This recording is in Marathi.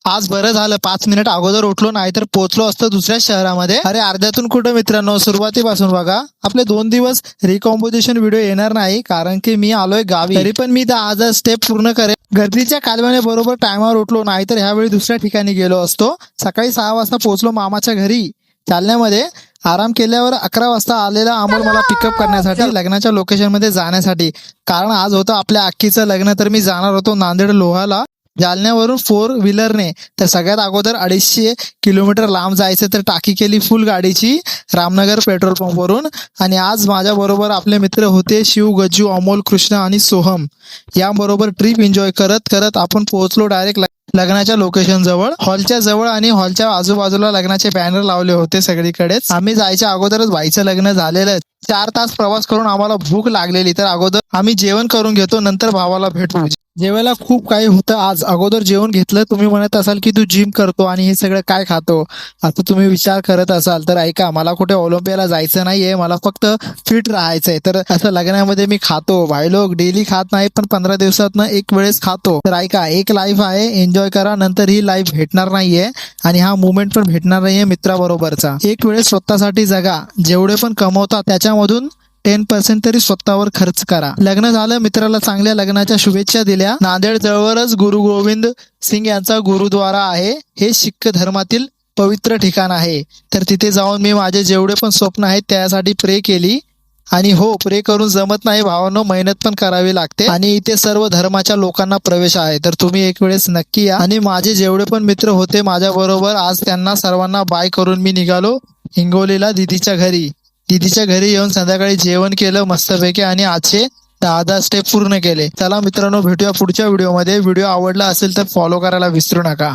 आज बरं झालं 5 मिनिट अगोदर उठलो, नाही तर पोहोचलो असतो दुसऱ्या शहरामध्ये. अरे अर्ध्यातून कुठं मित्रांनो, सुरुवातीपासून बघा. आपले 2 दिवस रिकॉम्पोजिशन व्हिडिओ येणार नाही, कारण की मी आलोय गावी. तरी पण मी आज स्टेप पूर्ण करेन. गर्दीच्या कालव्याने बरोबर टायमावर उठलो, नाहीतर ह्यावेळी दुसऱ्या ठिकाणी गेलो असतो. सकाळी 6 वाजता पोहोचलो मामाच्या घरी जालन्यामध्ये. आराम केल्यावर 11 वाजता आलेला अमोल मला पिकअप करण्यासाठी लग्नाच्या लोकेशन मध्ये जाण्यासाठी. कारण आज होतं आपल्या अक्कीचं लग्न, तर मी जाणार होतो नांदेड लोहाला. जालन्यावरून 4 व्हीलरने. तर सगळ्यात अगोदर 250 किलोमीटर लांब जायचं, तर टाकी केली फुल गाडीची रामनगर पेट्रोल पंपवरून. आणि आज माझ्या बरोबर आपले मित्र होते शिव, गज्जू, अमोल, कृष्ण आणि सोहम. याबरोबर ट्रिप एन्जॉय करत करत आपण पोहोचलो डायरेक्ट लग्नाच्या लोकेशन जवळ. हॉलच्या जवळ आणि हॉलच्या आजूबाजूला लग्नाचे बॅनर लावले होते सगळीकडेच. आम्ही जायच्या अगोदरच भाईचं लग्न झालेलं. 4 तास प्रवास करून आम्हाला भूक लागलेली, तर अगोदर आम्ही जेवण करून घेतो, नंतर भावाला भेटू. जेवायला खूप काही होतं आज. अगोदर जेवण घेतलं. तुम्ही म्हणत असाल की तू जिम करतो आणि हे सगळं काय खातो, आता तुम्ही विचार करत असाल तर ऐका, मला कुठे ऑलिम्पियाला जायचं नाहीये, मला फक्त फिट राहायचंय. तर असं लग्नामध्ये मी खातो. भाई लोक डेली खात नाही, पण 15 दिवसातनं एक वेळेस खातो. तर ऐका, एक लाईफ आहे, एन्जॉय करा. नंतर ही लाईफ भेटणार नाहीये आणि हा मुवमेंट पण भेटणार नाहीये मित्राबरोबरचा. एक वेळेस स्वतःसाठी जगा. जेवढे पण कमवतात त्याच्यामधून 10% तरी स्वतःवर खर्च करा. लग्न झालं, मित्राला चांगल्या लग्नाच्या शुभेच्छा दिल्या. नांदेड जवळच गुरु गोविंद सिंग यांचा गुरुद्वारा आहे. हे शीख धर्मातील पवित्र ठिकाण आहे. तर तिथे जाऊन मी माझे जेवढे पण स्वप्न आहेत त्यासाठी प्रे केली. आणि हो, प्रे करून जमत नाही भावांनो, मेहनत पण करावी लागते. आणि इथे सर्व धर्माच्या लोकांना प्रवेश आहे, तर तुम्ही एक वेळेस नक्की या. आणि माझे जेवढे पण मित्र होते माझ्या बरोबर, आज त्यांना सर्वांना बाय करून मी निघालो हिंगोलीला दीदीच्या घरी. दीदीच्या घरी येऊन संध्याकाळी जेवण केलं मस्तपैकी आणि आजचे 10 स्टेप पूर्ण केले. चला मित्रांनो, भेटूया पुढच्या व्हिडिओमध्ये. व्हिडिओ आवडला असेल तर फॉलो करायला विसरू नका.